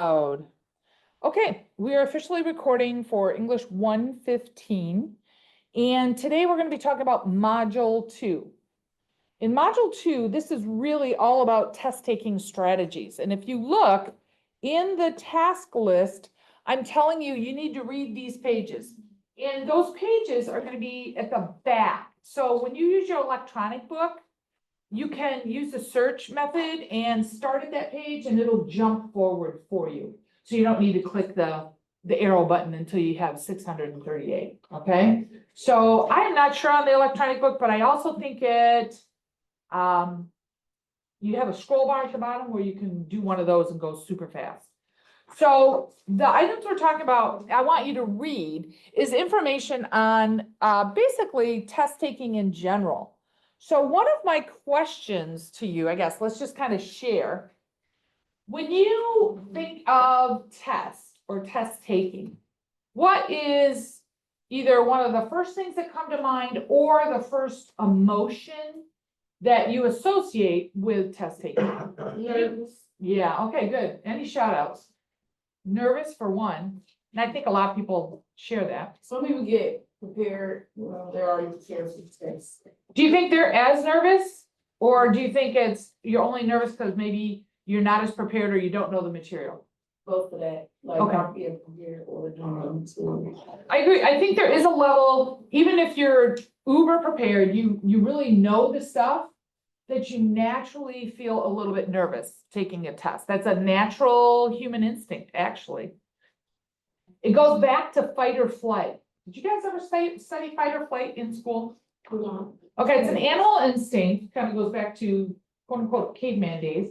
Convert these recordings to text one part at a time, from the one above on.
Okay, we are officially recording for English 115. And today we're going to be talking about Module 2. In Module 2, this is really all about test-taking strategies. And if you look in the task list, I'm telling you, you need to read these pages. And those pages are going to be at the back. So when you use your electronic book, you can use the search method and start at that page and it'll jump forward for you. So you don't need to click the arrow button until you have 638, okay? So I am not sure on the electronic book, but I also think you have a scroll bar at the bottom where you can do one of those and go super fast. So the items we're talking about, I want you to read, is information on basically test taking in general. So one of my questions to you, I guess, let's just kind of share. When you think of test or test taking, what is either one of the first things that come to mind or the first emotion that you associate with test taking? Nervous. Yeah, okay, good. Any shout outs? Nervous for one. And I think a lot of people share that. Some people get prepared, they're already prepared for the test. Do you think they're as nervous? Or do you think you're only nervous because maybe you're not as prepared or you don't know the material? Both of that, like Okay. not being prepared or doing too. I agree. I think there is a level, even if you're uber prepared, you really know the stuff, that you naturally feel a little bit nervous taking a test. That's a natural human instinct, actually. It goes back to fight or flight. Did you guys ever study fight or flight in school? No. Okay, it's an animal instinct, kind of goes back to quote unquote caveman days.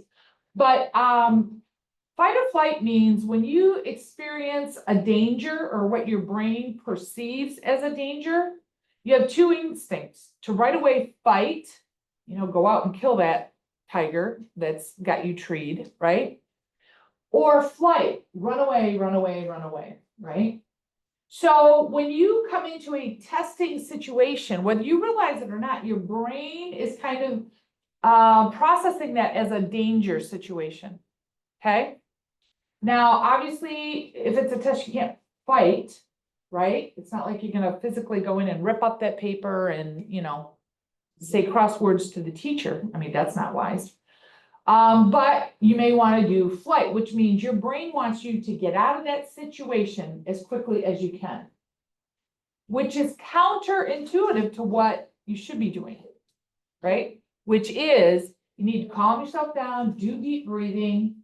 But fight or flight means when you experience a danger or what your brain perceives as a danger, you have two instincts: to right away fight, go out and kill that tiger that's got you treed, right? Or flight, run away, run away, run away, right? So when you come into a testing situation, whether you realize it or not, your brain is kind of processing that as a danger situation, okay? Now, obviously, if it's a test you can't fight, right? It's not like you're gonna physically go in and rip up that paper and, say crosswords to the teacher. I mean, that's not wise. But you may want to do flight, which means your brain wants you to get out of that situation as quickly as you can, which is counterintuitive to what you should be doing, right? Which is you need to calm yourself down, do deep breathing,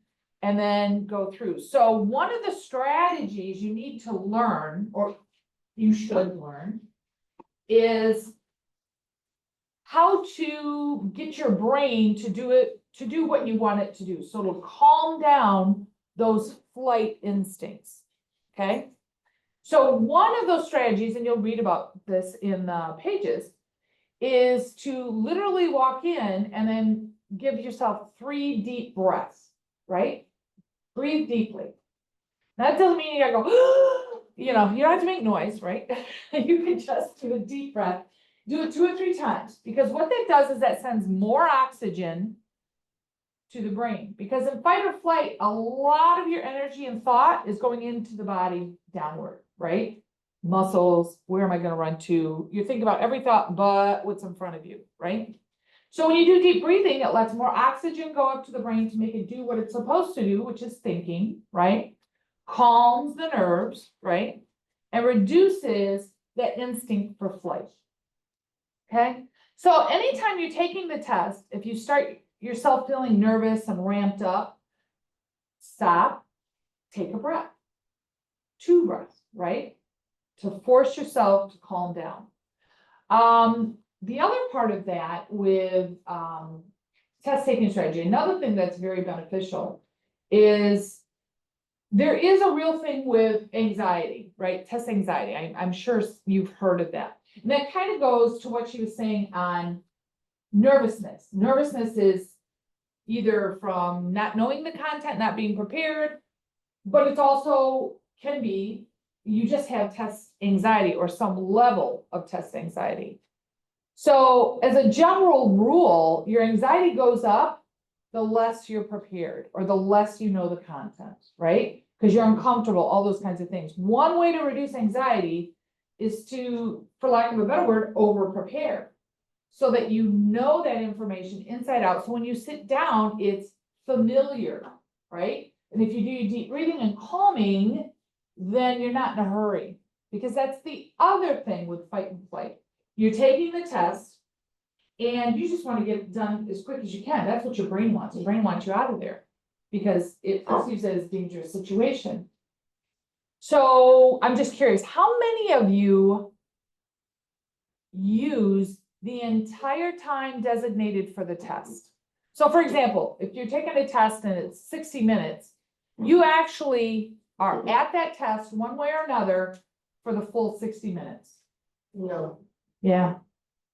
and then go through. So one of the strategies you need to learn, or you should learn, is how to get your brain to do what you want it to do. So it'll calm down those flight instincts, okay? So one of those strategies, and you'll read about this in the pages, is to literally walk in and then give yourself 3 deep breaths, right? Breathe deeply. That doesn't mean you gotta go, you don't have to make noise, right? You can just do a deep breath. Do it 2 or 3 times, because what that does is that sends more oxygen to the brain. Because in fight or flight, a lot of your energy and thought is going into the body downward, right? Muscles, where am I going to run to? You think about every thought but what's in front of you, right? So when you do deep breathing, it lets more oxygen go up to the brain to make it do what it's supposed to do, which is thinking, right? Calms the nerves, right? And reduces that instinct for flight. Okay, so anytime you're taking the test, if you start yourself feeling nervous and ramped up, stop, take a breath, 2 breaths, right? To force yourself to calm down. The other part of that with test taking strategy, another thing that's very beneficial is there is a real thing with anxiety, right? Test anxiety. I'm sure you've heard of that. And that kind of goes to what she was saying on nervousness. Nervousness is either from not knowing the content, not being prepared, but it's also can be you just have test anxiety or some level of test anxiety. So as a general rule, your anxiety goes up the less you're prepared, or the less you know the content, right? Because you're uncomfortable, all those kinds of things. One way to reduce anxiety is to, for lack of a better word, over-prepare. So that you know that information inside out. So when you sit down, it's familiar, right? And if you do your deep breathing and calming, then you're not in a hurry. Because that's the other thing with fight and flight. You're taking the test and you just want to get it done as quick as you can. That's what your brain wants. Your brain wants you out of there because it perceives it as a dangerous situation. So I'm just curious, how many of you use the entire time designated for the test? So for example, if you're taking a test and it's 60 minutes, you actually are at that test one way or another for the full 60 minutes. No. Yeah.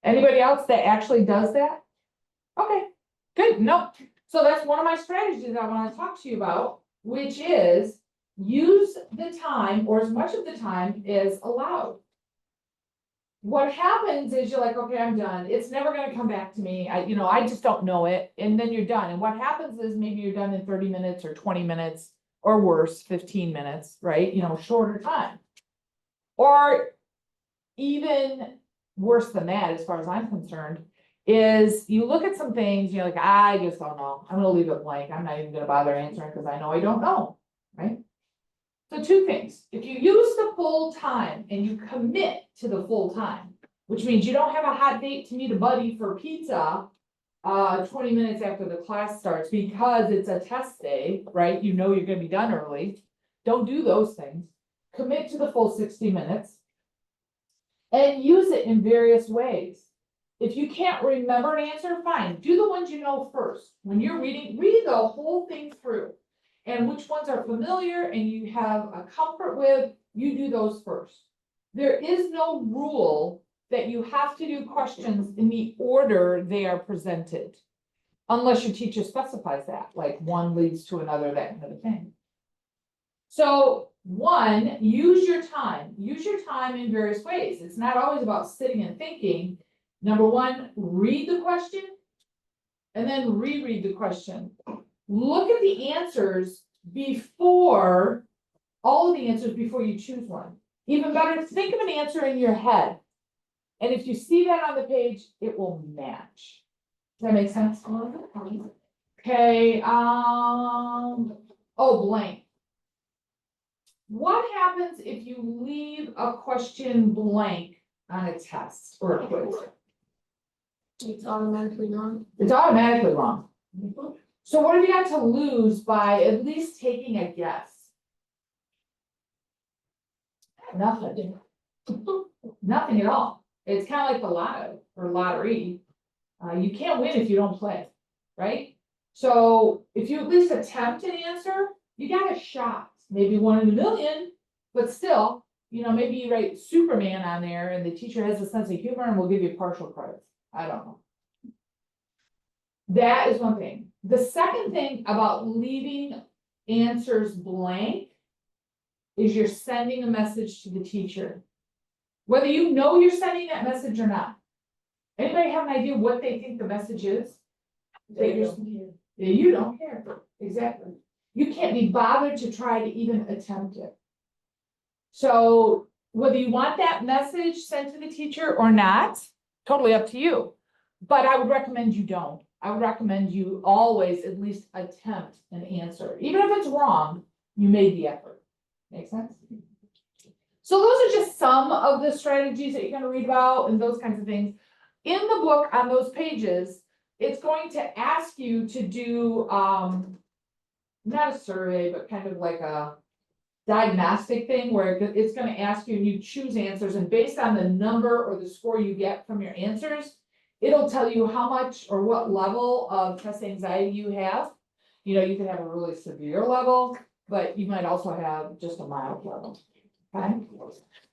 Anybody else that actually does that? Okay, good. No. So that's one of my strategies I want to talk to you about, which is use the time, or as much of the time as allowed. What happens is you're like, okay, I'm done. It's never going to come back to me. I just don't know it. And then you're done. And what happens is maybe you're done in 30 minutes or 20 minutes or worse, 15 minutes, right? Shorter time. Or even worse than that, as far as I'm concerned, is you look at some things, you're like, I just don't know. I'm gonna leave it blank. I'm not even gonna bother answering because I know I don't know, right? So two things. If you use the full time and you commit to the full time, which means you don't have a hot date to meet a buddy for pizza 20 minutes after the class starts because it's a test day, right? You know you're gonna be done early. Don't do those things. Commit to the full 60 minutes. And use it in various ways. If you can't remember an answer, fine. Do the ones you know first. When you're reading, read the whole thing through. And which ones are familiar and you have a comfort with, you do those first. There is no rule that you have to do questions in the order they are presented. Unless your teacher specifies that, like one leads to another, that kind of thing. So one, use your time. Use your time in various ways. It's not always about sitting and thinking. Number one, read the question and then reread the question. Look at the answers before, all of the answers before you choose one. Even better, think of an answer in your head. And if you see that on the page, it will match. Does that make sense? Okay, oh, blank. What happens if you leave a question blank on a test or a quiz? It's automatically wrong. It's automatically wrong. So what have you got to lose by at least taking a guess? Nothing. Nothing at all. It's kind of like the lotto or lottery. You can't win if you don't play, right? So if you at least attempt an answer, you got a shot. Maybe 1 in a million, but still, maybe you write Superman on there and the teacher has a sense of humor and will give you partial credits. I don't know. That is one thing. The second thing about leaving answers blank is you're sending a message to the teacher. Whether you know you're sending that message or not. Anybody have an idea what they think the message is? You don't care. Exactly. You can't be bothered to try to even attempt it. So whether you want that message sent to the teacher or not, totally up to you. But I would recommend you don't. I would recommend you always at least attempt an answer. Even if it's wrong, you made the effort. Make sense? So those are just some of the strategies that you're going to read about and those kinds of things. In the book on those pages, it's going to ask you to do not a survey, but kind of like a diagnostic thing where it's going to ask you and you choose answers, and based on the number or the score you get from your answers, it'll tell you how much or what level of test anxiety you have. You can have a really severe level, but you might also have just a mild level. Okay.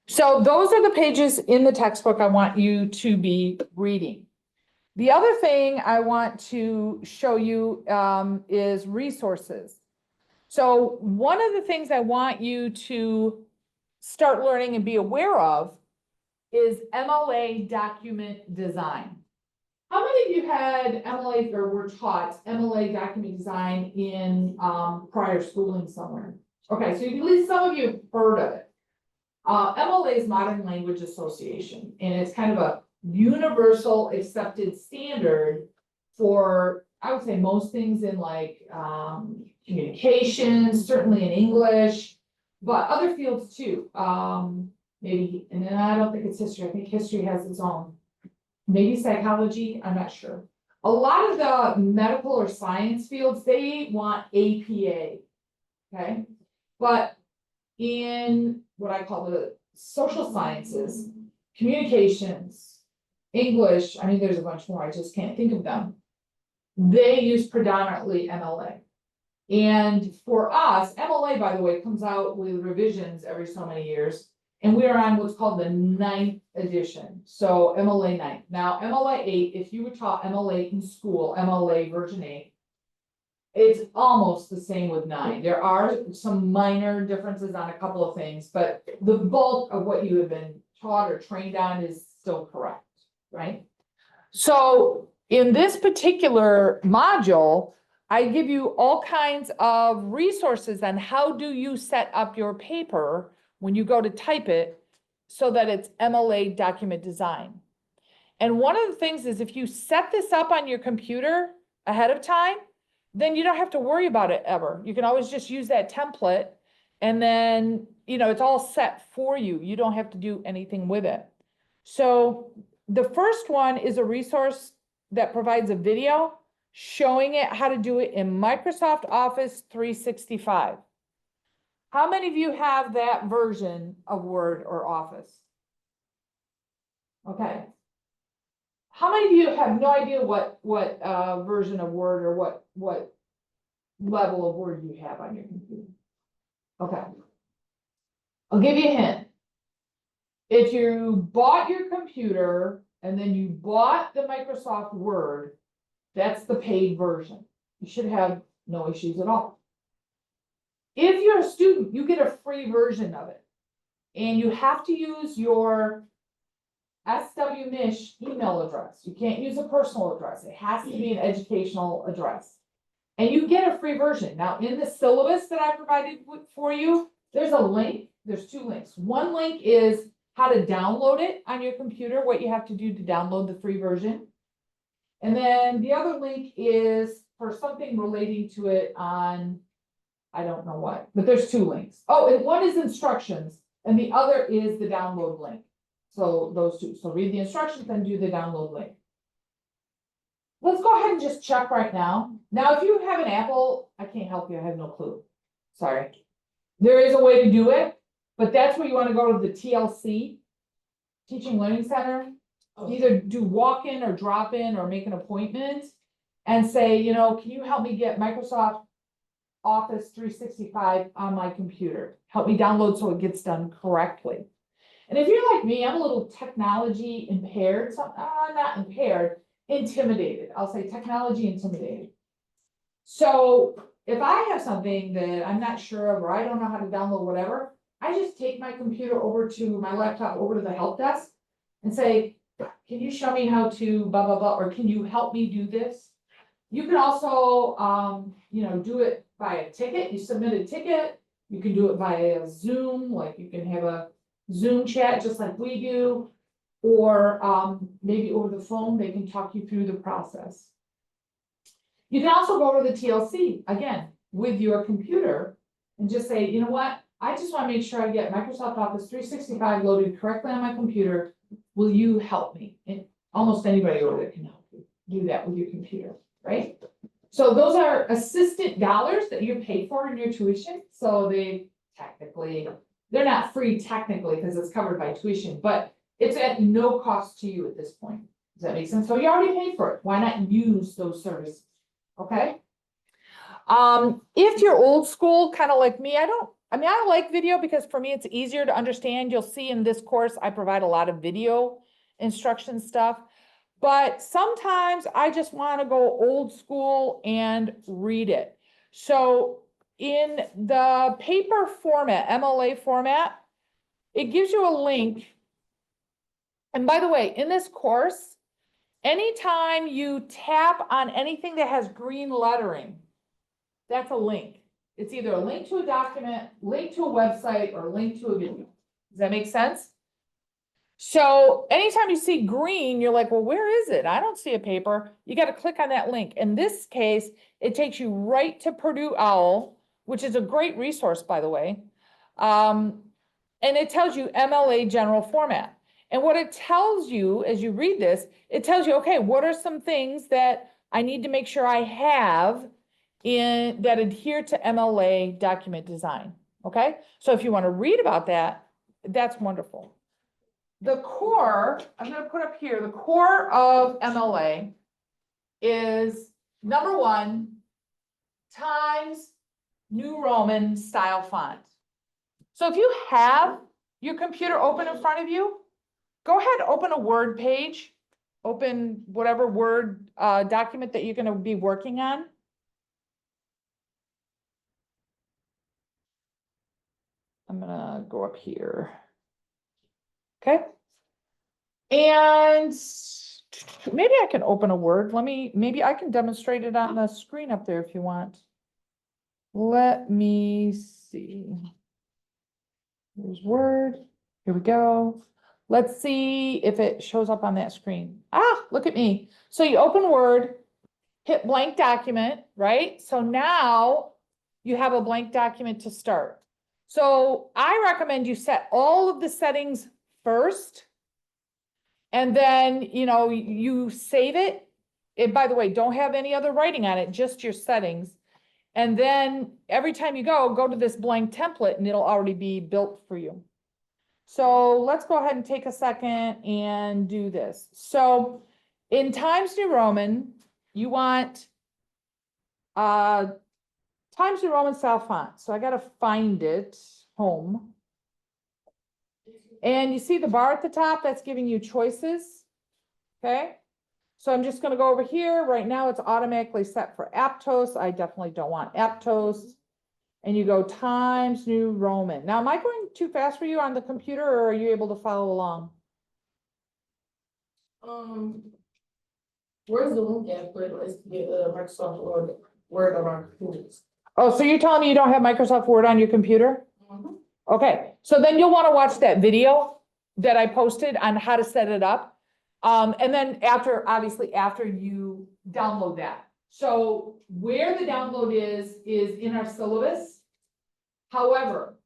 So those are the pages in the textbook I want you to be reading. The other thing I want to show you is resources. So one of the things I want you to start learning and be aware of is MLA document design. How many of you had MLA or were taught MLA document design in prior schooling somewhere? Okay, so at least some of you have heard of it. MLA is Modern Language Association, and it's kind of a universal accepted standard for, I would say, most things in like communications, certainly in English, but other fields too. Maybe, and then I don't think it's history. I think history has its own. Maybe psychology, I'm not sure. A lot of the medical or science fields, they want APA. Okay, but in what I call the social sciences, communications, English, I mean, there's a bunch more, I just can't think of them. They use predominantly MLA. And for us, MLA, by the way, comes out with revisions every so many years. And we are on what's called the 9th edition. So MLA 9. Now, MLA 8, if you were taught MLA in school, MLA version 8, it's almost the same with 9. There are some minor differences on a couple of things, but the bulk of what you have been taught or trained on is still correct, right? So in this particular module, I give you all kinds of resources on how do you set up your paper when you go to type it so that it's MLA document design. And one of the things is if you set this up on your computer ahead of time, then you don't have to worry about it ever. You can always just use that template and then, you know, it's all set for you. You don't have to do anything with it. So the first one is a resource that provides a video showing it how to do it in Microsoft Office 365. How many of you have that version of Word or Office? Okay. How many of you have no idea what version of Word or what level of Word you have on your computer? Okay. I'll give you a hint. If you bought your computer and then you bought the Microsoft Word, that's the paid version. You should have no issues at all. If you're a student, you get a free version of it. And you have to use your SWMISH email address. You can't use a personal address. It has to be an educational address. And you get a free version. Now, in the syllabus that I provided for you, there's a link. There's 2 links. One link is how to download it on your computer, what you have to do to download the free version. And then the other link is for something relating to it on, I don't know what, but there's 2 links. Oh, and one is instructions and the other is the download link. So those 2. So read the instructions and do the download link. Let's go ahead and just check right now. Now, if you have an Apple, I can't help you. I have no clue. Sorry. There is a way to do it, but that's where you want to go to the TLC, Teaching Learning Center. Either do walk-in or drop-in or make an appointment and say, you know, can you help me get Microsoft Office 365 on my computer? Help me download so it gets done correctly. And if you're like me, I'm a little technology impaired, so, not impaired, intimidated. I'll say technology intimidated. So if I have something that I'm not sure of, or I don't know how to download whatever, I just take my computer over to my laptop, over to the help desk and say, can you show me how to blah, blah, blah, or can you help me do this? You can also, you know, do it by a ticket. You submit a ticket. You can do it via Zoom, like you can have a Zoom chat just like we do, or maybe over the phone, they can talk you through the process. You can also go to the TLC, again, with your computer and just say, you know what, I just want to make sure I get Microsoft Office 365 loaded correctly on my computer. Will you help me? And almost anybody over there can help you do that with your computer, right? So those are assistant dollars that you pay for in your tuition. So they're not free technically because it's covered by tuition, but it's at no cost to you at this point. Does that make sense? So you already paid for it. Why not use those services? Okay. If you're old school, kind of like me, I like video because for me, it's easier to understand. You'll see in this course, I provide a lot of video instruction stuff, but sometimes I just want to go old school and read it. So in the paper format, MLA format, it gives you a link. And by the way, in this course, anytime you tap on anything that has green lettering, that's a link. It's either a link to a document, link to a website, or link to a video. Does that make sense? So anytime you see green, you're like, well, where is it? I don't see a paper. You got to click on that link. In this case, it takes you right to Purdue OWL, which is a great resource, by the way. And it tells you MLA general format. And what it tells you as you read this, it tells you, okay, what are some things that I need to make sure I have in that adhere to MLA document design? Okay, so if you want to read about that, that's wonderful. The core, I'm going to put up here, the core of MLA is number one, Times New Roman style font. So if you have your computer open in front of you, go ahead, open a Word page, open whatever Word document that you're going to be working on. I'm going to go up here. Okay. And maybe I can open a Word. Maybe I can demonstrate it on the screen up there if you want. Let me see. Here's Word. Here we go. Let's see if it shows up on that screen. Ah, look at me. So you open Word, hit blank document, right? So now you have a blank document to start. So I recommend you set all of the settings first. And then, you save it. And by the way, don't have any other writing on it, just your settings. And then every time you go to this blank template and it'll already be built for you. So let's go ahead and take a second and do this. So in Times New Roman, you want Times New Roman style font. So I got to find it, home. And you see the bar at the top, that's giving you choices, okay? So I'm just gonna go over here. Right now it's automatically set for Aptos. I definitely don't want Aptos. And you go Times New Roman. Now, am I going too fast for you on the computer or are you able to follow along? Where's the link at for it to get Microsoft Word on our computers? Oh, so you're telling me you don't have Microsoft Word on your computer? Okay, so then you'll want to watch that video that I posted on how to set it up. And then obviously after you download that. So where the download is in our syllabus. However,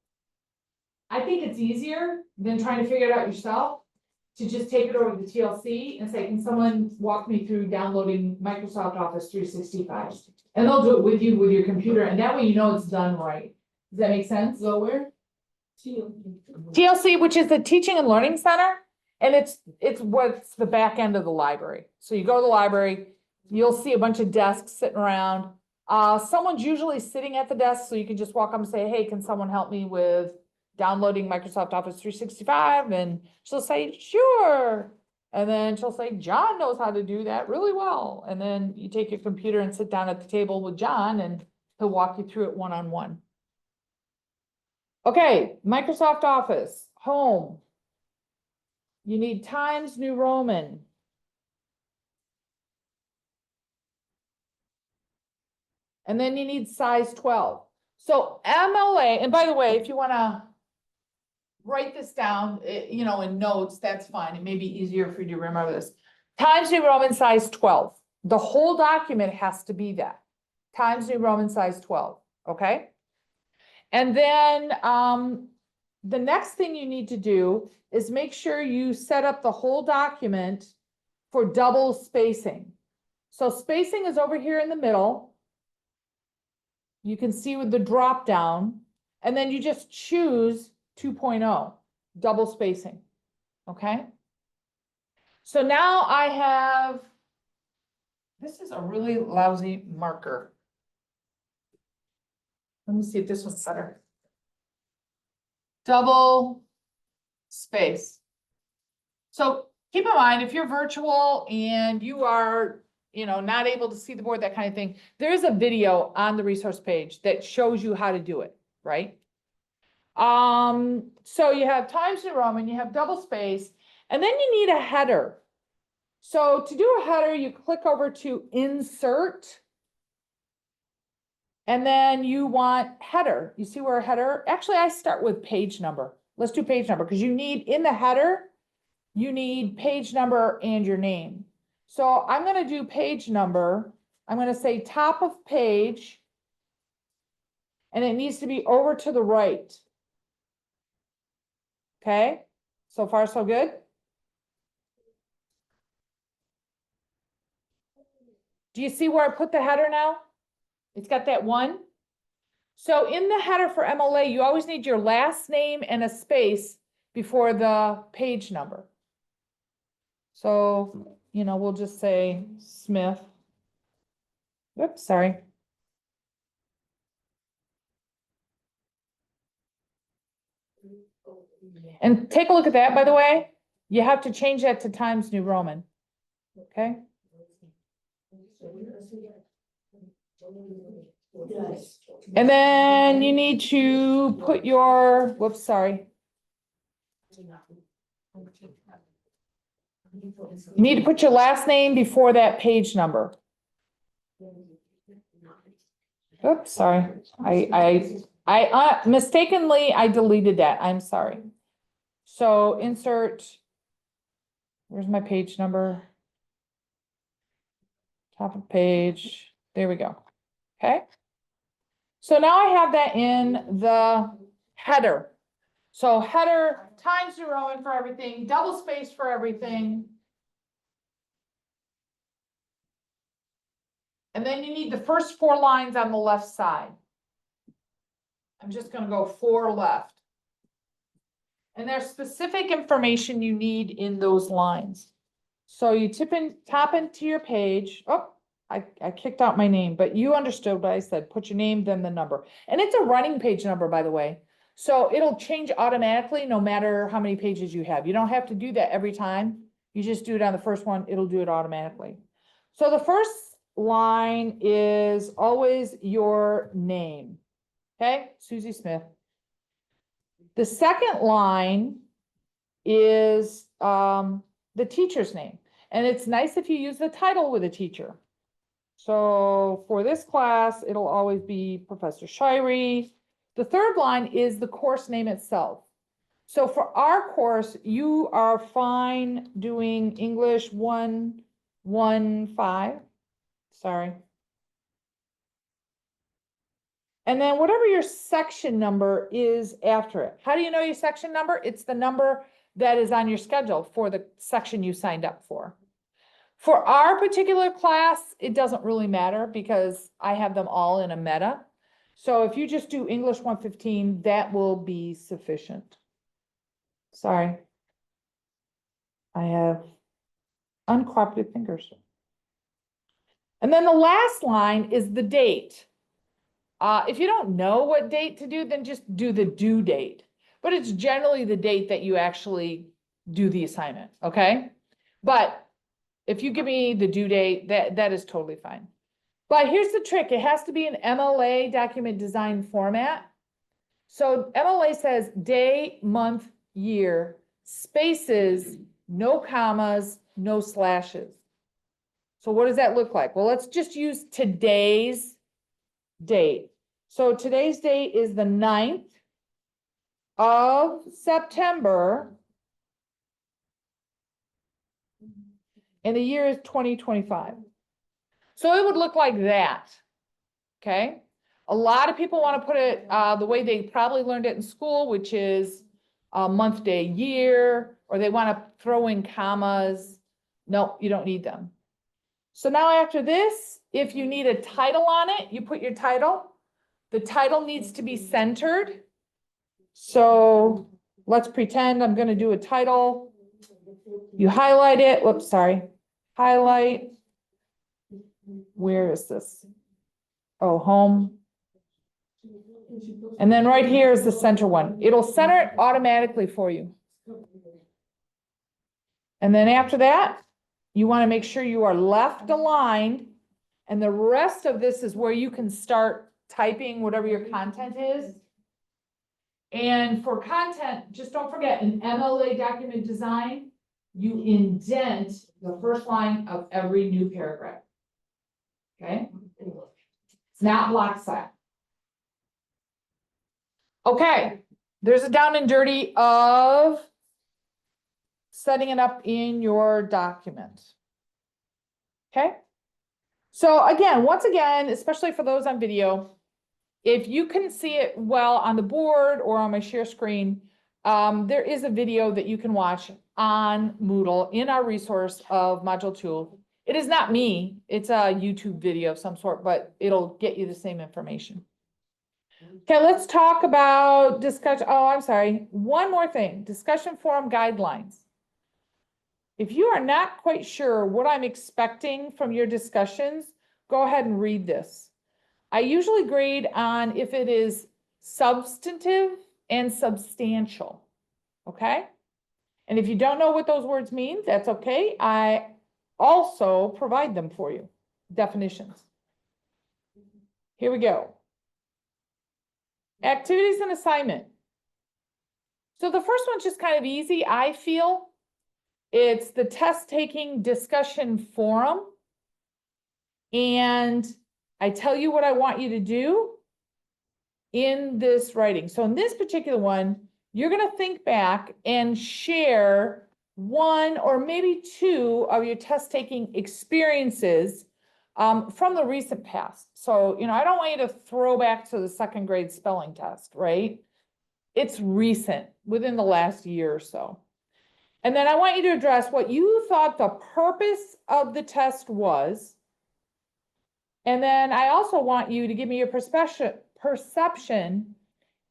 I think it's easier than trying to figure it out yourself to just take it over to the TLC and say, can someone walk me through downloading Microsoft Office 365? And they'll do it with you with your computer, and that way you know it's done right. Does that make sense? So where? TLC, which is the Teaching and Learning Center, and it's what's the back end of the library. So you go to the library, you'll see a bunch of desks sitting around. Someone's usually sitting at the desk, so you can just walk up and say, hey, can someone help me with downloading Microsoft Office 365? And she'll say, sure. And then she'll say, John knows how to do that really well. And then you take your computer and sit down at the table with John and he'll walk you through it one-on-one. Okay, Microsoft Office, home. You need Times New Roman. And then you need size 12. So MLA, and by the way, if you want to write this down, in notes, that's fine. It may be easier for you to remember this. Times New Roman size 12. The whole document has to be that. Times New Roman size 12, okay? And then the next thing you need to do is make sure you set up the whole document for double spacing. So spacing is over here in the middle. You can see with the drop down, and then you just choose 2.0, double spacing, okay? So now I have, this is a really lousy marker. Let me see if this one's better. Double space. So keep in mind, if you're virtual and you are, not able to see the board, that kind of thing, there is a video on the resource page that shows you how to do it, right? So you have Times New Roman, you have double space, and then you need a header. So to do a header, you click over to insert. And then you want header. You see where header, actually I start with page number. Let's do page number because you need in the header, you need page number and your name. So I'm gonna do page number. I'm gonna say top of page. And it needs to be over to the right. Okay, so far so good? Do you see where I put the header now? It's got that one. So in the header for MLA, you always need your last name and a space before the page number. So, you know, we'll just say Smith. Oops, sorry. And take a look at that, by the way. You have to change that to Times New Roman. Okay? And then you need to put your, whoops, sorry. You need to put your last name before that page number. Oops, sorry. I mistakenly, I deleted that. I'm sorry. So insert, where's my page number? Top of page, there we go. Okay. So now I have that in the header. So header, Times New Roman for everything, double space for everything. And then you need the first 4 lines on the left side. I'm just gonna go 4 left. And there's specific information you need in those lines. So you tap into your page. Oh, I kicked out my name, but you understood what I said. Put your name, then the number. And it's a running page number, by the way. So it'll change automatically no matter how many pages you have. You don't have to do that every time. You just do it on the first one, it'll do it automatically. So the first line is always your name. Okay, Susie Smith. The second line is the teacher's name. And it's nice if you use the title with a teacher. So for this class, it'll always be Professor Shirey. The third line is the course name itself. So for our course, you are fine doing English 115. Sorry. And then whatever your section number is after it. How do you know your section number? It's the number that is on your schedule for the section you signed up for. For our particular class, it doesn't really matter because I have them all in a meta. So if you just do English 115, that will be sufficient. Sorry. I have uncooperative fingers. And then the last line is the date. If you don't know what date to do, then just do the due date. But it's generally the date that you actually do the assignment, okay? But if you give me the due date, that is totally fine. But here's the trick. It has to be an MLA document design format. So MLA says day, month, year, spaces, no commas, no slashes. So what does that look like? Well, let's just use today's date. So today's date is the 9th of September. And the year is 2025. So it would look like that. Okay. A lot of people want to put it the way they probably learned it in school, which is month, day, year, or they want to throw in commas. No, you don't need them. So now after this, if you need a title on it, you put your title. The title needs to be centered. So let's pretend I'm going to do a title. You highlight it. Whoops, sorry. Highlight. Where is this? Oh, home. And then right here is the center one. It'll center it automatically for you. And then after that, you want to make sure you are left aligned. And the rest of this is where you can start typing whatever your content is. And for content, just don't forget, in MLA document design, you indent the first line of every new paragraph. Okay? It's not block style. Okay, there's a down and dirty of setting it up in your document. Okay? So again, once again, especially for those on video, if you can see it well on the board or on my share screen, there is a video that you can watch on Moodle in our resource of Module 2. It is not me, it's a YouTube video of some sort, but it'll get you the same information. Okay, let's talk about discussion. Oh, I'm sorry. One more thing, discussion forum guidelines. If you are not quite sure what I'm expecting from your discussions, go ahead and read this. I usually grade on if it is substantive and substantial, okay? And if you don't know what those words mean, that's okay. I also provide them for you, definitions. Here we go. Activities and assignment. So the first one's just kind of easy, I feel. It's the test taking discussion forum. And I tell you what I want you to do in this writing. So in this particular one, you're going to think back and share one or maybe two of your test taking experiences from the recent past. So, you know, I don't want you to throw back to the second grade spelling test, right? It's recent, within the last year or so. And then I want you to address what you thought the purpose of the test was. And then I also want you to give me your perception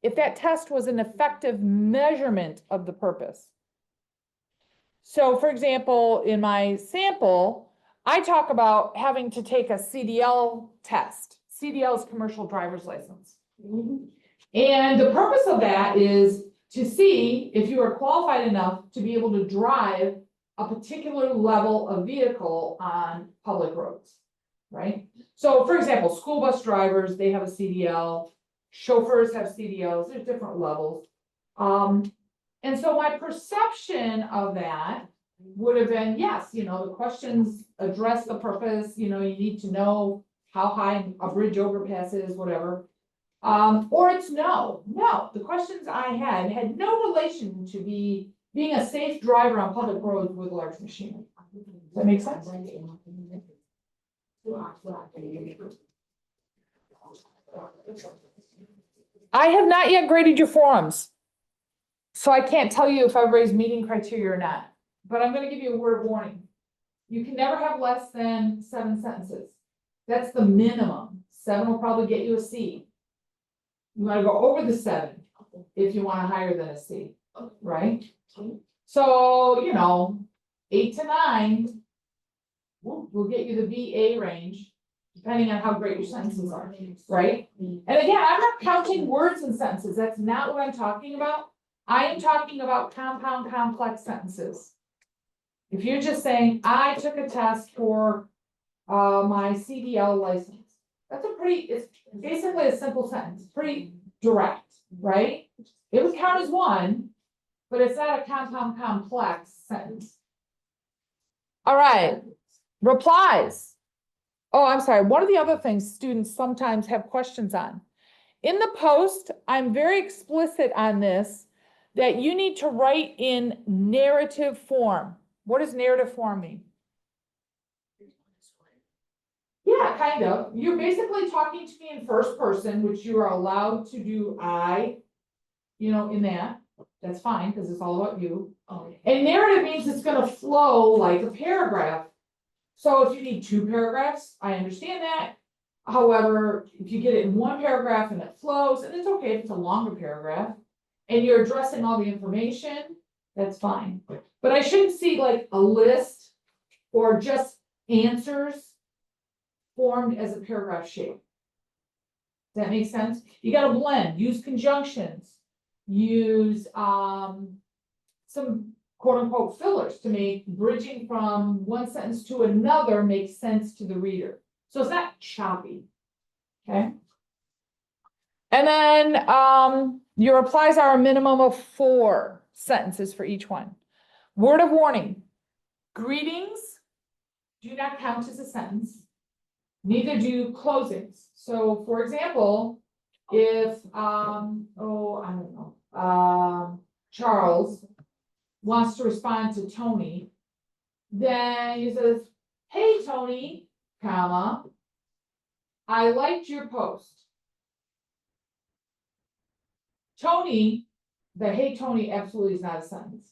if that test was an effective measurement of the purpose. So for example, in my sample, I talk about having to take a CDL test. CDL is commercial driver's license. And the purpose of that is to see if you are qualified enough to be able to drive a particular level of vehicle on public roads, right? So for example, school bus drivers, they have a CDL, chauffeurs have CDLs, there's different levels. And so my perception of that would have been, yes, you know, the questions address the purpose, you know, you need to know how high a bridge overpass is, whatever. Or it's no, the questions I had no relation to being a safe driver on public roads with large machinery. Does that make sense? I have not yet graded your forums, so I can't tell you if I've raised meeting criteria or not, but I'm gonna give you a word of warning. You can never have less than 7 sentences. That's the minimum. 7 will probably get you a C. You wanna go over the 7 if you want a higher than a C, right? So, you know, 8 to 9 will get you the BA range, depending on how great your sentences are, right? And again, I'm not counting words in sentences. That's not what I'm talking about. I am talking about compound complex sentences. If you're just saying, I took a test for my CDL license, that's it's basically a simple sentence, pretty direct, right? It would count as one, but it's not a compound complex sentence. All right, replies. Oh, I'm sorry. One of the other things students sometimes have questions on. In the post, I'm very explicit on this, that you need to write in narrative form. What does narrative form mean? Yeah, kind of. You're basically talking to me in first person, which you are allowed to do I, you know, in that. That's fine, because it's all about you. And narrative means it's going to flow like a paragraph. So if you need 2 paragraphs, I understand that. However, if you get it in 1 paragraph and it flows, and it's okay if it's a longer paragraph, and you're addressing all the information, that's fine. But I shouldn't see like a list or just answers formed as a paragraph shape. Does that make sense? You got to blend, use conjunctions, use some quote unquote fillers to make bridging from one sentence to another make sense to the reader. So it's not choppy. Okay. And then your replies are a minimum of 4 sentences for each one. Word of warning. Greetings do not count as a sentence. Neither do closings. So for example, if, oh, I don't know, Charles wants to respond to Tony, then he says, hey, Tony, comma, I liked your post. Tony, the hey, Tony absolutely is not a sentence.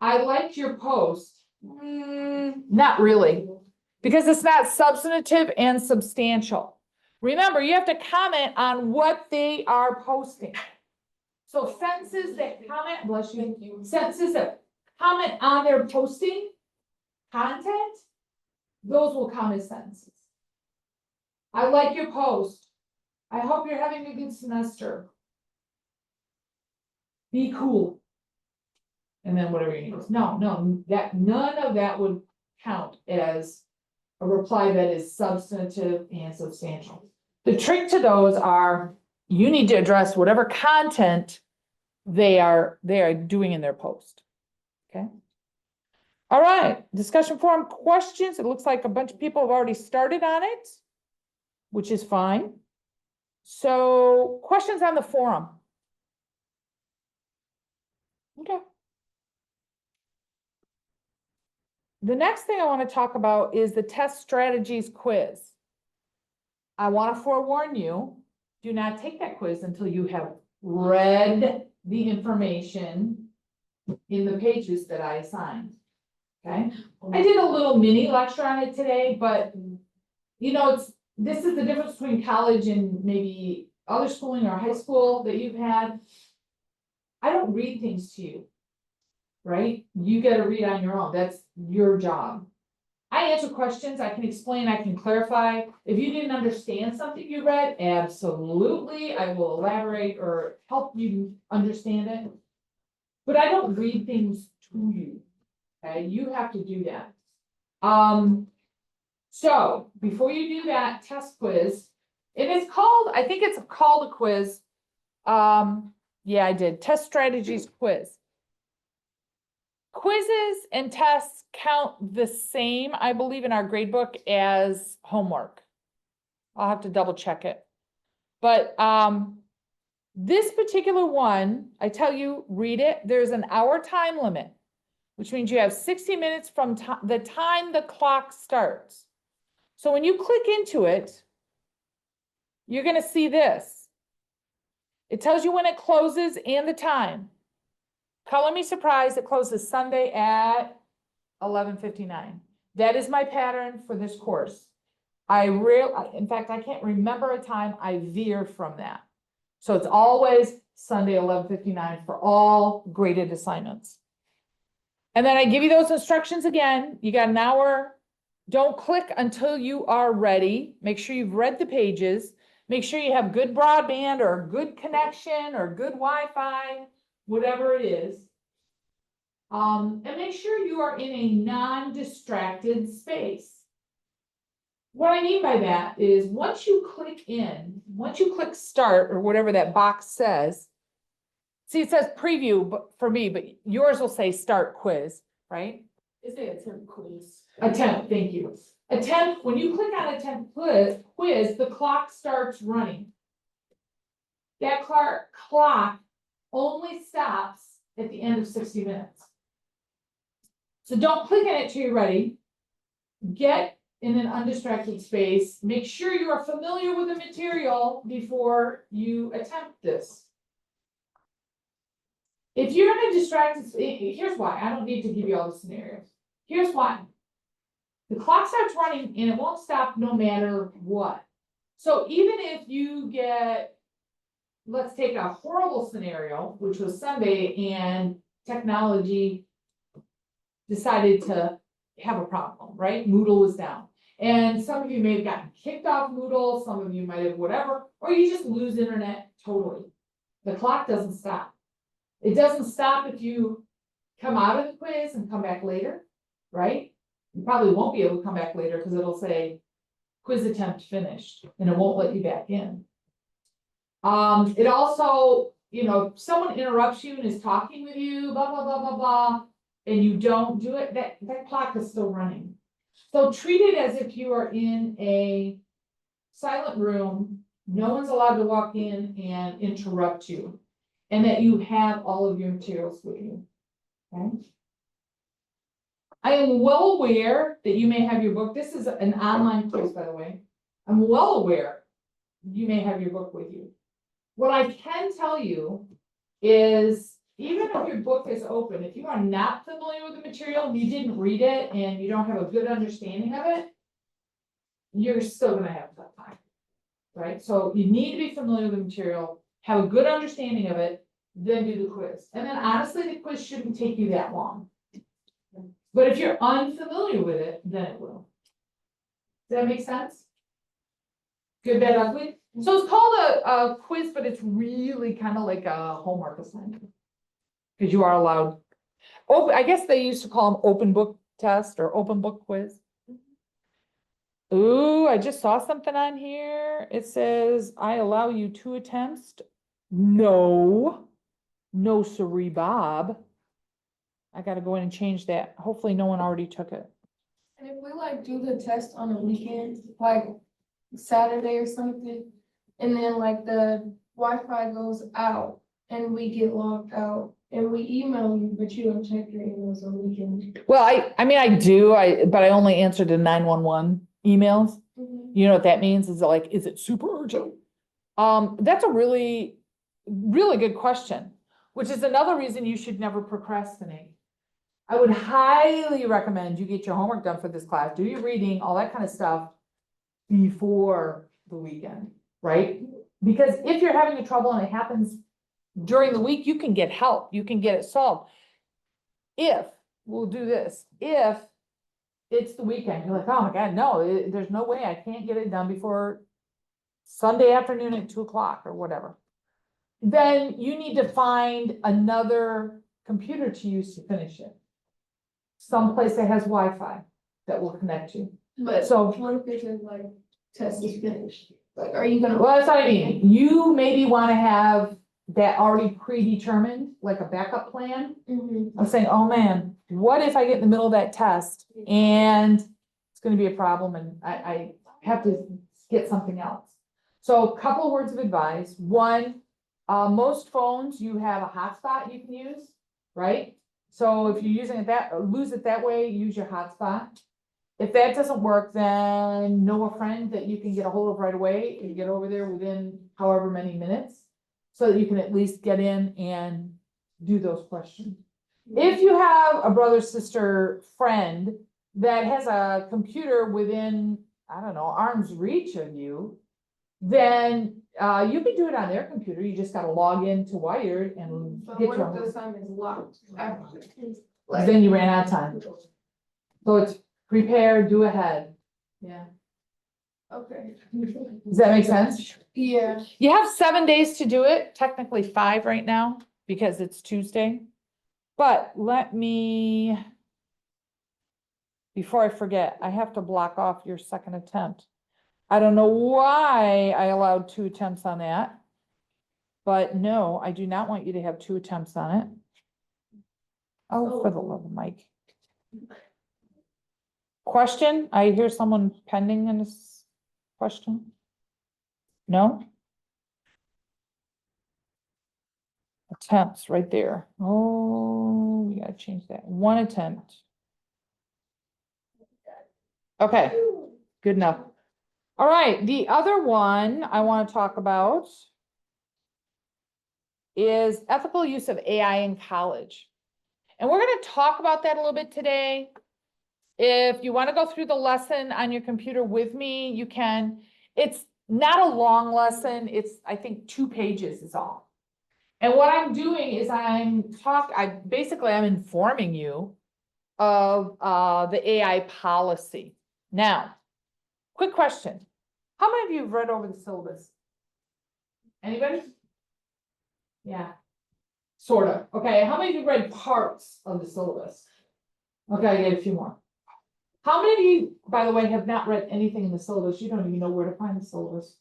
I liked your post. Not really, because it's not substantive and substantial. Remember, you have to comment on what they are posting. So sentences that comment, bless you, Thank you. sentences that comment on their posting content, those will count as sentences. I like your post. I hope you're having a good semester. Be cool. And then whatever you need. No, none of that would count as a reply that is substantive and substantial. The trick to those are, you need to address whatever content they are doing in their post. Okay. All right, discussion forum questions. It looks like a bunch of people have already started on it, which is fine. So questions on the forum. Okay. The next thing I want to talk about is the test strategies quiz. I want to forewarn you, do not take that quiz until you have read the information in the pages that I assigned. Okay, I did a little mini lecture on it today, but you know, this is the difference between college and maybe other schooling or high school that you've had. I don't read things to you, right? You got to read on your own. That's your job. I answer questions, I can explain, I can clarify. If you didn't understand something you read, absolutely, I will elaborate or help you understand it. But I don't read things to you, okay? You have to do that. So before you do that test quiz, it is called, I think it's called a quiz. Yeah, I did, test strategies quiz. Quizzes and tests count the same, I believe, in our grade book as homework. I'll have to double check it. But this particular one, I tell you, read it. There's an hour time limit, which means you have 60 minutes from the time the clock starts. So when you click into it, you're going to see this. It tells you when it closes and the time. Color me surprised, it closes Sunday at 11:59. That is my pattern for this course. In fact, I can't remember a time I veer from that. So it's always Sunday, 11:59 for all graded assignments. And then I give you those instructions again. You got an hour. Don't click until you are ready. Make sure you've read the pages. Make sure you have good broadband or good connection or good Wi-Fi. Whatever it is. And make sure you are in a non-distracted space. What I mean by that is once you click start or whatever that box says, see it says preview for me, but yours will say start quiz, right? Is it attempt quiz? Attempt, thank you. Attempt, when you click on attempt quiz, the clock starts running. That clock only stops at the end of 60 minutes. So don't click on it till you're ready. Get in an undistracted space. Make sure you are familiar with the material before you attempt this. If you're in a distracted space, here's why. I don't need to give you all the scenarios. Here's why. The clock starts running and it won't stop no matter what. So even if you get, let's take a horrible scenario, which was Sunday and technology decided to have a problem, right? Moodle was down. And some of you may have gotten kicked off Moodle, some of you might have whatever, or you just lose internet totally. The clock doesn't stop. It doesn't stop if you come out of the quiz and come back later, right? You probably won't be able to come back later because it'll say quiz attempt finished and it won't let you back in. It also, you know, if someone interrupts you and is talking with you, blah, blah, blah, blah, blah, and you don't do it, that clock is still running. So treat it as if you are in a silent room, no one's allowed to walk in and interrupt you. And that you have all of your materials with you. Okay? I am well aware that you may have your book, this is an online course, by the way. I'm well aware you may have your book with you. What I can tell you is, even if your book is open, if you are not familiar with the material, you didn't read it, and you don't have a good understanding of it, you're still gonna have a tough time. Right, so you need to be familiar with the material, have a good understanding of it, then do the quiz. And then honestly, the quiz shouldn't take you that long. But if you're unfamiliar with it, then it will. Does that make sense? Good, bad, ugly? So it's called a quiz, but it's really kind of like a homework assignment. Because you are allowed, I guess they used to call them open book test or open book quiz. Ooh, I just saw something on here. It says, I allow you 2 attempts. No, siree, Bob. I gotta go in and change that. Hopefully no one already took it. And if we like do the test on a weekend, like Saturday or something, and then like the Wi-Fi goes out and we get logged out and we email you, but you don't check your emails on the weekend. Well, I mean, I do, but I only answer to 911 emails. You know what that means? Is it like, is it super urgent? That's a really, really good question, which is another reason you should never procrastinate. I would highly recommend you get your homework done for this class, do your reading, all that kind of stuff before the weekend, right? Because if you're having a trouble and it happens during the week, you can get help, you can get it solved. If, we'll do this, if it's the weekend, you're like, oh my God, no, there's no way I can't get it done before Sunday afternoon at 2 o'clock or whatever. Then you need to find another computer to use to finish it. Someplace that has Wi-Fi that will connect you. But So- what if it's like test is finished? Like, are you gonna? Well, that's what I mean. You maybe want to have that already predetermined, like a backup plan. Mhm. I'm saying, oh man, what if I get in the middle of that test and it's gonna be a problem and I have to get something else. So a couple of words of advice. One, most phones, you have a hotspot you can use, right? So if you're using it lose it that way, use your hotspot. If that doesn't work, then know a friend that you can get a hold of right away and get over there within however many minutes. So that you can at least get in and do those questions. If you have a brother, sister, friend that has a computer within, I don't know, arm's reach of you, then you can do it on their computer. You just gotta log into Wired and But get what your. if the time is locked? Then you ran out of time. So it's prepare, do ahead. Yeah. Okay. Does that make sense? Yeah. You have 7 days to do it, technically 5 right now, because it's Tuesday. But let me, before I forget, I have to block off your second attempt. I don't know why I allowed 2 attempts on that. But no, I do not want you to have 2 attempts on it. Oh, for the love of Mike. Question? I hear someone pending in this question. No? Attempts right there. Oh, we gotta change that. 1 attempt. Okay, good enough. All right, the other one I want to talk about is ethical use of AI in college. And we're going to talk about that a little bit today. If you want to go through the lesson on your computer with me, you can. It's not a long lesson. It's, I think, 2 pages is all. And what I'm doing is I'm informing you of the AI policy. Now, quick question. How many of you have read over the syllabus? Anybody? Yeah. Sort of. Okay, how many of you read parts of the syllabus? Okay, I get a few more. How many of you, by the way, have not read anything in the syllabus? You don't even know where to find the syllabus.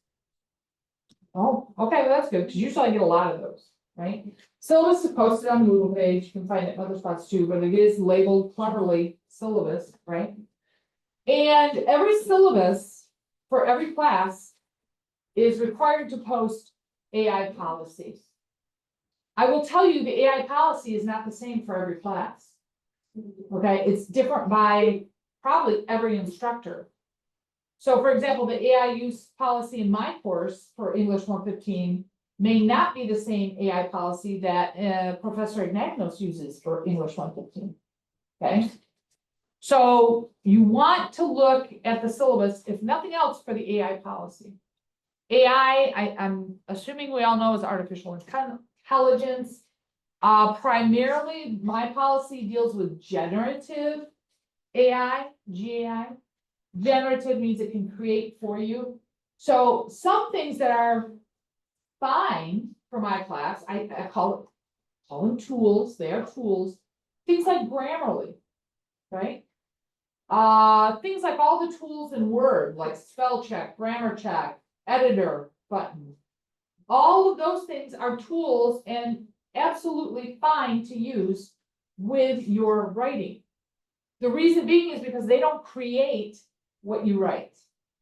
Oh, okay, well, that's good, because usually I get a lot of those, right? Syllabus is posted on the Google page. You can find it in other spots too, but it is labeled cleverly syllabus, right? And every syllabus for every class is required to post AI policies. I will tell you, the AI policy is not the same for every class. Okay, it's different by probably every instructor. So for example, the AI use policy in my course for English 115 may not be the same AI policy that Professor Ignatius uses for English 115. Okay. So you want to look at the syllabus, if nothing else, for the AI policy. AI, I'm assuming we all know, is artificial intelligence. Primarily, my policy deals with generative AI, GAI. Generative means it can create for you. So some things that are fine for my class, I call them tools, they are tools. Things like Grammarly, right? Things like all the tools in Word, like spell check, grammar check, editor button. All of those things are tools and absolutely fine to use with your writing. The reason being is because they don't create what you write.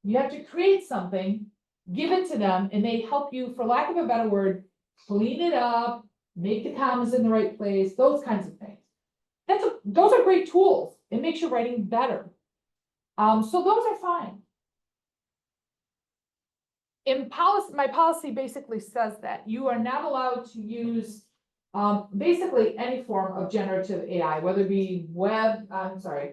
You have to create something, give it to them, and they help you, for lack of a better word, clean it up, make the commas in the right place, those kinds of things. Those are great tools. It makes your writing better. So those are fine. In policy, my policy basically says that you are not allowed to use basically any form of generative AI, whether it be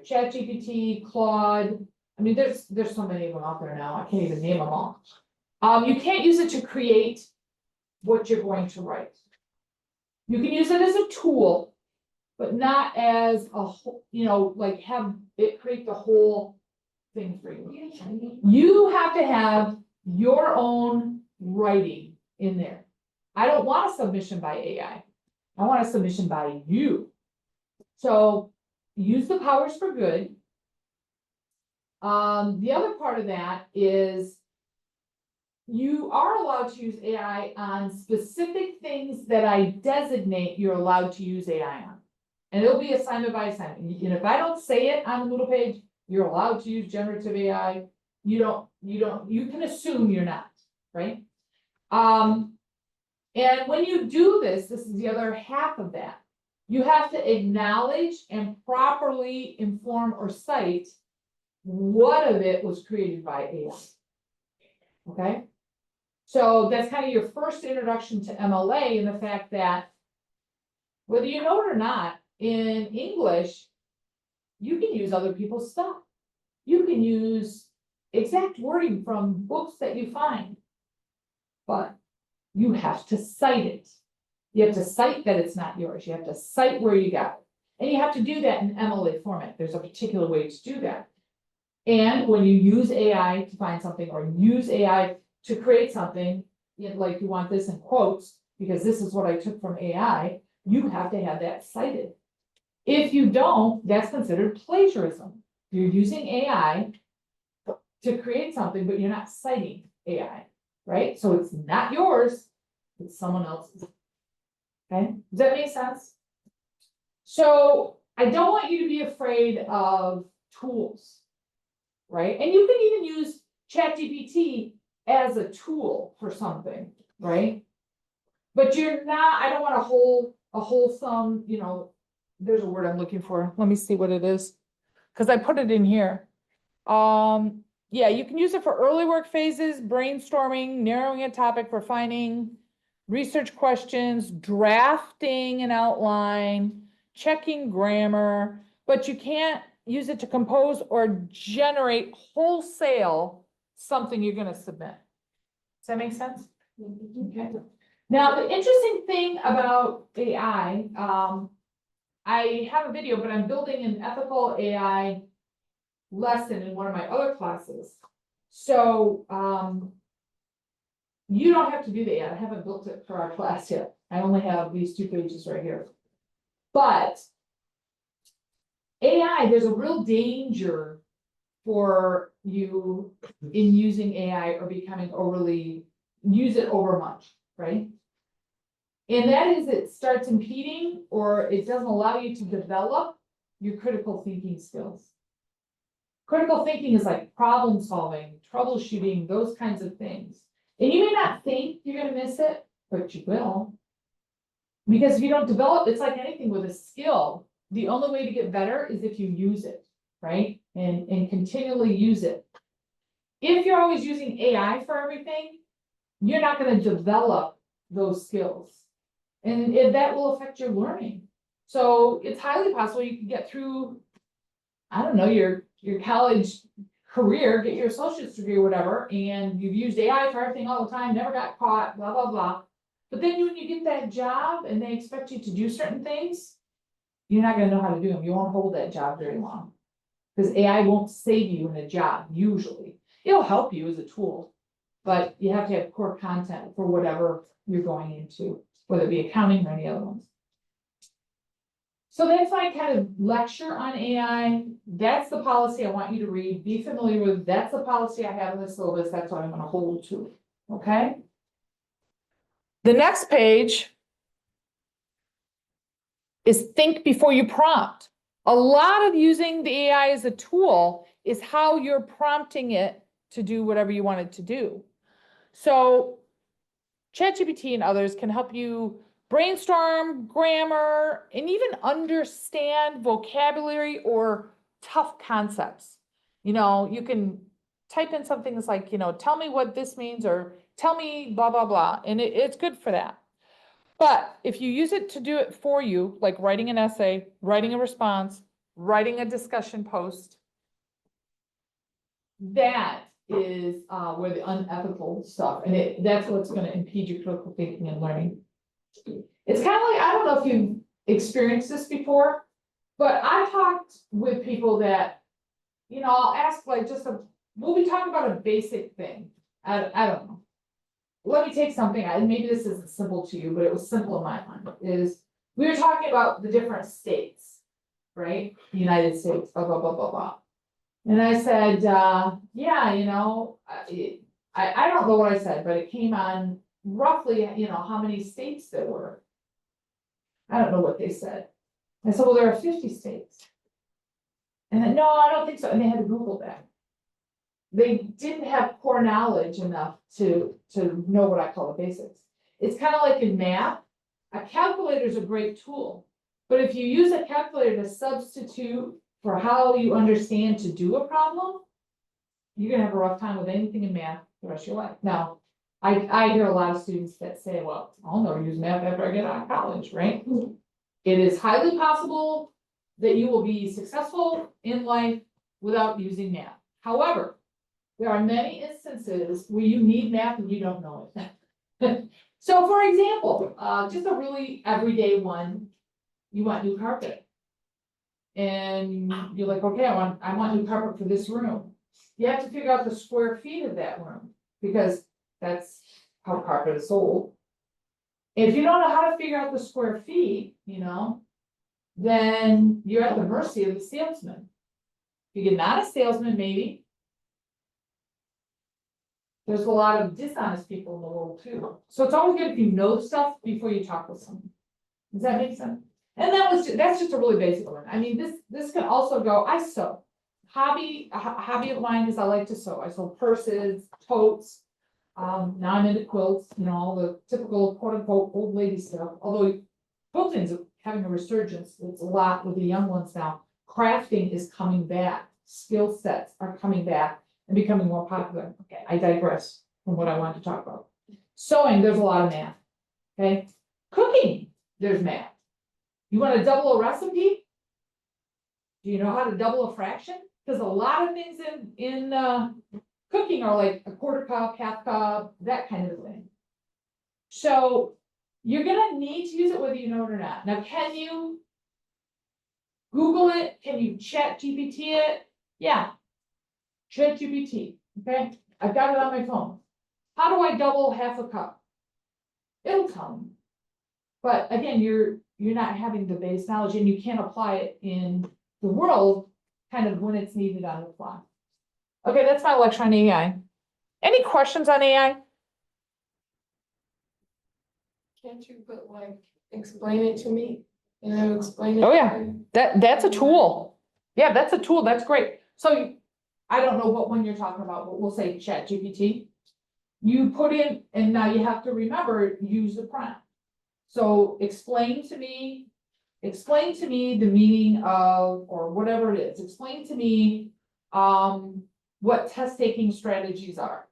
ChatGPT, Claude. I mean, there's so many of them out there now. I can't even name them all. You can't use it to create what you're going to write. You can use it as a tool, but not as a whole, like have it create the whole thing for you. You have to have your own writing in there. I don't want a submission by AI. I want a submission by you. So use the powers for good. The other part of that is you are allowed to use AI on specific things that I designate you're allowed to use AI on. And it'll be assignment by assignment. And if I don't say it on the Moodle page, you're allowed to use generative AI. You can assume you're not, right? And when you do this is the other half of that. You have to acknowledge and properly inform or cite what of it was created by AI. Okay? So that's kind of your first introduction to MLA, and the fact that whether you know it or not, in English, you can use other people's stuff. You can use exact wording from books that you find, but you have to cite it. You have to cite that it's not yours. You have to cite where you got it. And you have to do that in MLA format. There's a particular way to do that. And when you use AI to find something or use AI to create something, like you want this in quotes, because this is what I took from AI, you have to have that cited. If you don't, that's considered plagiarism. You're using AI to create something, but you're not citing AI, right? So it's not yours, it's someone else's. Okay, does that make sense? So I don't want you to be afraid of tools, right? And you can even use ChatGPT as a tool for something, right? But you're not, I don't want a wholesome, there's a word I'm looking for. Let me see what it is. Because I put it in here. Yeah, you can use it for early work phases, brainstorming, narrowing a topic, refining, research questions, drafting an outline, checking grammar, but you can't use it to compose or generate wholesale something you're going to submit. Does that make sense? Okay. Now, the interesting thing about AI, I have a video, but I'm building an ethical AI lesson in one of my other classes. So, you don't have to do that yet. I haven't built it for our class yet. I only have these 2 pages right here. But AI, there's a real danger for you in using AI or becoming use it over much, right? And that is it starts impeding or it doesn't allow you to develop your critical thinking skills. Critical thinking is like problem solving, troubleshooting, those kinds of things. And you may not think you're gonna miss it, but you will. Because if you don't develop, it's like anything with a skill, the only way to get better is if you use it, right? And continually use it. If you're always using AI for everything, you're not gonna develop those skills. And that will affect your learning. So it's highly possible you can get through, I don't know, your college career, get your associate's degree or whatever, and you've used AI for everything all the time, never got caught, blah, blah, blah. But then when you get that job and they expect you to do certain things, you're not gonna know how to do them. You won't hold that job very long. Because AI won't save you in a job, usually. It'll help you as a tool, but you have to have core content for whatever you're going into, whether it be accounting or any other ones. So that's my kind of lecture on AI. That's the policy I want you to read, be familiar with. That's the policy I have in the syllabus. That's what I'm gonna hold to, okay? The next page is think before you prompt. A lot of using the AI as a tool is how you're prompting it to do whatever you want it to do. So ChatGPT and others can help you brainstorm grammar and even understand vocabulary or tough concepts. You know, you can type in something that's like, you know, tell me what this means or tell me blah, blah, blah. And it's good for that. But if you use it to do it for you, like writing an essay, writing a response, writing a discussion post, that is where the unethical stuff, and that's what's gonna impede your critical thinking and learning. It's kind of like, I don't know if you've experienced this before, but I talked with people that, you know, I'll ask like we'll be talking about a basic thing. I don't know. Let me take something, maybe this isn't simple to you, but it was simple in my mind, is we were talking about the different states, right? The United States, blah, blah, blah, blah, blah. And I said, yeah, you know, I don't know what I said, but it came on roughly, you know, how many states there were. I don't know what they said. I said, well, there are 50 states. And then, no, I don't think so. And they had to Google that. They didn't have core knowledge enough to know what I call the basics. It's kind of like in math, a calculator is a great tool. But if you use a calculator to substitute for how you understand to do a problem, you're gonna have a rough time with anything in math the rest of your life. Now, I hear a lot of students that say, well, I'll never use math after I get out of college, right? It is highly possible that you will be successful in life without using math. However, there are many instances where you need math and you don't know it. So for example, just a really everyday one, you want new carpet. And you're like, okay, I want new carpet for this room. You have to figure out the square feet of that room, because that's how carpet is sold. If you don't know how to figure out the square feet, you know, then you're at the mercy of the salesman. If you're not a salesman, maybe. There's a lot of dishonest people in the world too. So it's always good if you know stuff before you talk with someone. Does that make sense? And that's just a really basic one. I mean, this can also go, I sew. A hobby of mine is I like to sew. I sew purses, totes. Now I'm into quilts, you know, all the typical quote unquote old lady stuff. Although quilting's having a resurgence, it's a lot with the young ones now. Crafting is coming back. Skill sets are coming back and becoming more popular. Okay, I digress from what I wanted to talk about. Sewing, there's a lot of math. Okay, cooking, there's math. You want to double a recipe? Do you know how to double a fraction? Because a lot of things in cooking are like a quarter cup, half cup, that kind of thing. So you're gonna need to use it whether you know it or not. Now, can you Google it? Can you chat GPT it? Yeah. Chat GPT, okay? I've got it on my phone. How do I double half a cup? It'll tell me. But again, you're not having the base knowledge and you can't apply it in the world kind of when it's needed on the fly. Okay, that's my lecture on AI. Any questions on AI? Can't you put like, explain it to me? And then explain it. Oh, yeah. That's a tool. Yeah, that's a tool. That's great. So I don't know what one you're talking about, but we'll say ChatGPT. You put in, and now you have to remember, use the prompt. So explain to me the meaning of, or whatever it is, explain to me, what test taking strategies are.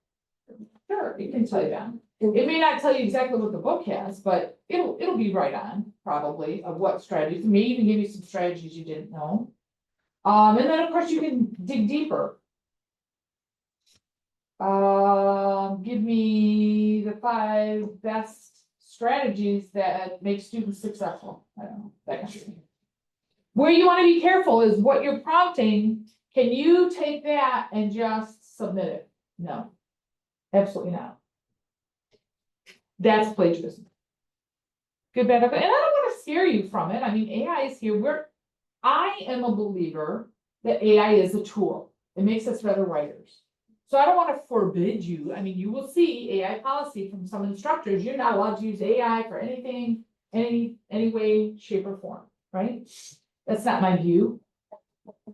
Sure, it can tell you that. It may not tell you exactly what the book has, but it'll be right on, probably, of what strategies, it may even give you some strategies you didn't know. And then, of course, you can dig deeper. Give me the 5 best strategies that make students successful. I don't know, that kind of thing. Where you wanna be careful is what you're prompting, can you take that and just submit it? No, absolutely not. That's plagiarism. Good, bad, ugly, and I don't wanna scare you from it, I mean, AI is here, I am a believer that AI is a tool, it makes us better writers. So I don't wanna forbid you, I mean, you will see AI policy from some instructors, you're not allowed to use AI for anything, any way, shape or form, right? That's not my view.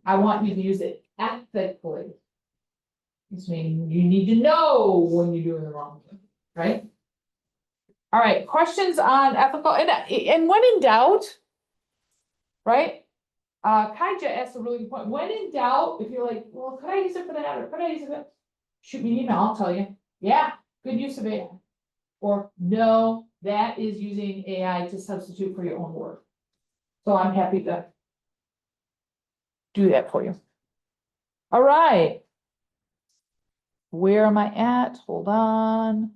I want you to use it ethically. This means you need to know when you're doing the wrong thing, right? All right, questions on ethical, and when in doubt, right? Kaija asked a really good point. When in doubt, if you're like, well, could I use it for that, or could I use it for that? Shoot me an email, I'll tell you. Yeah, good use of AI. Or no, that is using AI to substitute for your own work. So I'm happy to do that for you. All right. Where am I at? Hold on.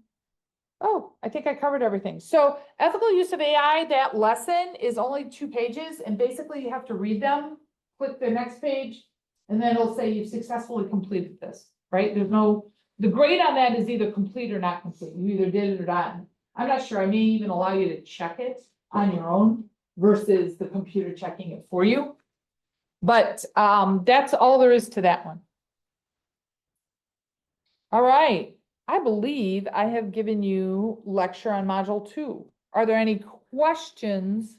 Oh, I think I covered everything. So ethical use of AI, that lesson is only 2 pages, and basically you have to read them, click the next page, and then it'll say you've successfully completed this, right? The grade on that is either complete or not complete. You either did it or not. I'm not sure, I may even allow you to check it on your own versus the computer checking it for you. But that's all there is to that one. All right. I believe I have given you lecture on module 2. Are there any questions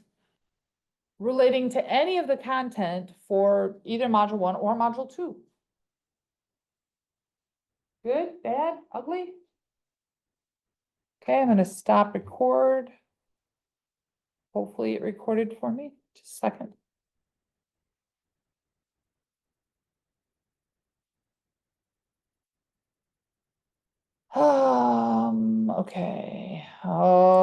relating to any of the content for either module 1 or module 2? Good, bad, ugly? Okay, I'm gonna stop record. Hopefully it recorded for me. Just a second. Okay. Oh.